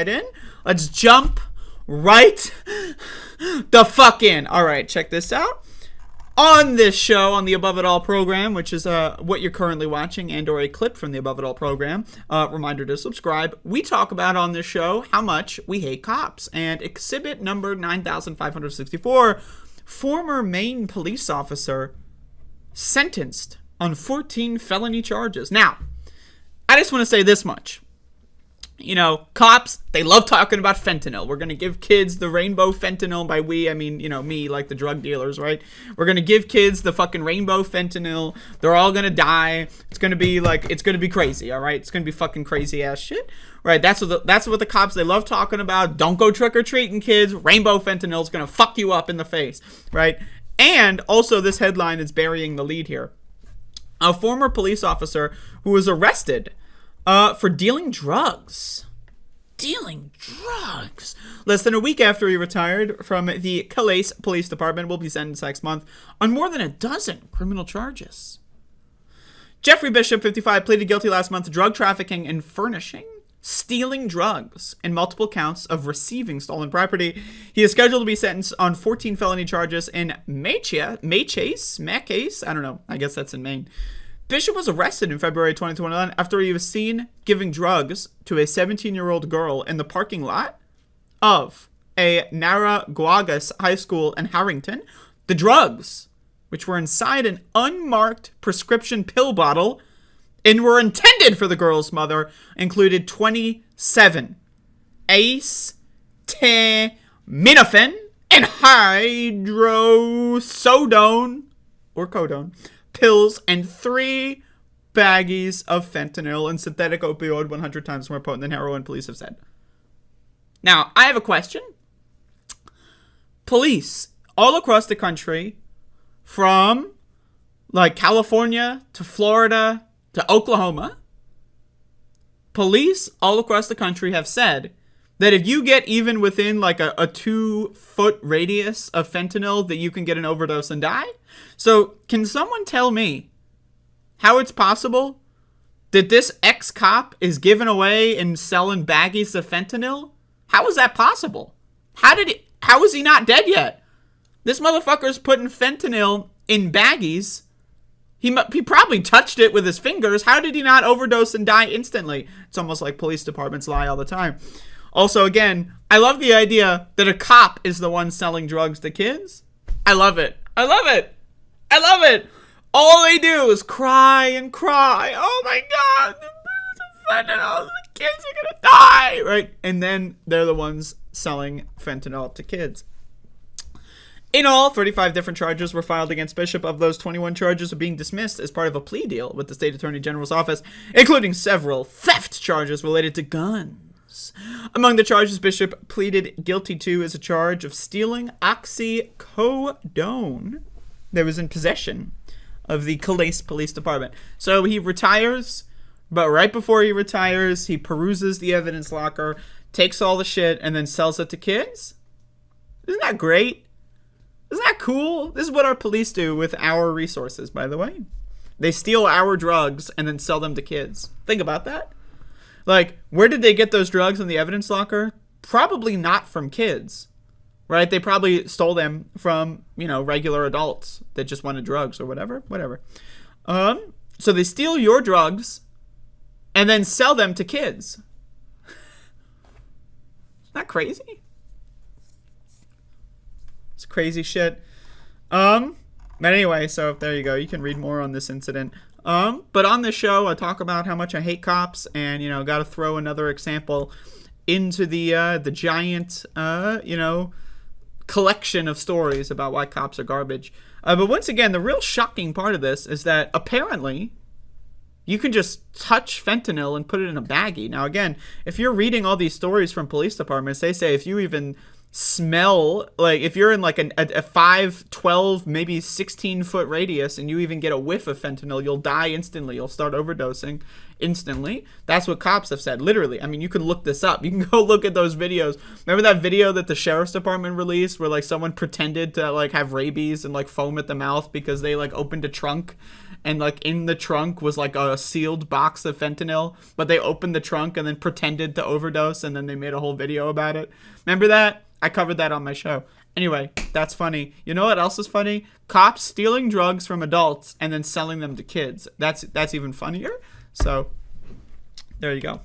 right in. Let's jump right the fuck in. All right, check this out. On this show, on the Above It All program, which is what you're currently watching and or a clip from the Above It All program, reminder to subscribe, we talk about on this show how much we hate cops. And exhibit number 9564, former Maine police officer sentenced on 14 felony charges. Now, I just want to say this much. You know, cops, they love talking about fentanyl. We're going to give kids the rainbow fentanyl. By we, I mean, you know, me, like the drug dealers, right? We're going to give kids the fucking rainbow fentanyl. They're all going to die. It's going to be like, it's going to be crazy, all right? It's going to be fucking crazy ass shit, right? That's what the cops, they love talking about. Don't go trick-or-treating, kids. Rainbow fentanyl is going to fuck you up in the face, right? And also this headline is burying the lead here. A former police officer who was arrested for dealing drugs. Less than a week after he retired from the Calais Police Department, will be sentenced next month on more than a dozen criminal charges. Jeffrey Bishop, 55, pleaded guilty last month to drug trafficking and furnishing, stealing drugs, and multiple counts of receiving stolen property. He is scheduled to be sentenced on 14 felony charges in Mace, I don't know, I guess that's in Maine. Bishop was arrested in February 2021 after he was seen giving drugs to a 17-year-old girl in the parking lot of a Narraguagas high school in Harrington. The drugs, which were inside an unmarked prescription pill bottle and were intended for the girl's mother, included 27 acetaminophen and hydrocodone or codone pills and 3 baggies of fentanyl and synthetic opioid 100 times more potent than heroin, police have said. Now, I have a question. Police all across the country, from like California to Florida to Oklahoma, police all across the country have said that if you get even within like a 2-foot radius of fentanyl, that you can get an overdose and die. So can someone tell me how it's possible that this ex-cop is giving away and selling baggies of fentanyl? How is that possible? How is he not dead yet? This motherfucker's putting fentanyl in baggies. He probably touched it with his fingers. How did he not overdose and die instantly? It's almost like police departments lie all the time. Also, again, I love the idea that a cop is the one selling drugs to kids. I love it. I love it. I love it. All they do is cry and cry. Oh my God, the fentanyl, the kids are gonna die, right? And then they're the ones selling fentanyl to kids. In all, 35 different charges were filed against Bishop. Of those, 21 charges are being dismissed as part of a plea deal with the State Attorney General's office, including several theft charges related to guns. Among the charges Bishop pleaded guilty to is a charge of stealing oxycodone that was in possession of the Calais Police Department. So he retires, but right before he retires, he peruses the evidence locker, takes all the shit, and then sells it to kids? Isn't that great? Isn't that cool? This is what our police do with our resources, by the way. They steal our drugs and then sell them to kids. Think about that. Like, where did they get those drugs in the evidence locker? Probably not from kids, right? They probably stole them from, you know, regular adults that just wanted drugs or whatever. So they steal your drugs and then sell them to kids. Isn't that crazy? It's crazy shit. But anyway, so there you go. You can read more on this incident. But on this show, I talk about how much I hate cops, and, you know, got to throw another example into the giant, collection of stories about why cops are garbage. But once again, the real shocking part of this is that apparently you can just touch fentanyl and put it in a baggie. Now, again, if you're reading all these stories from police departments, they say if you even smell, like if you're in like a 5, 12, maybe 16-foot radius and you even get a whiff of fentanyl, you'll die instantly. You'll start overdosing instantly. That's what cops have said, literally. I mean, you can look this up. You can go look at those videos. Remember that video that the sheriff's department released where like someone pretended to like have rabies and like foam at the mouth because they like opened a trunk and like in the trunk was like a sealed box of fentanyl, but they opened the trunk and then pretended to overdose, and then they made a whole video about it. Remember that? I covered that on my show. Anyway, that's funny. You know what else is funny? Cops stealing drugs from adults and then selling them to kids. That's even funnier. So there you go.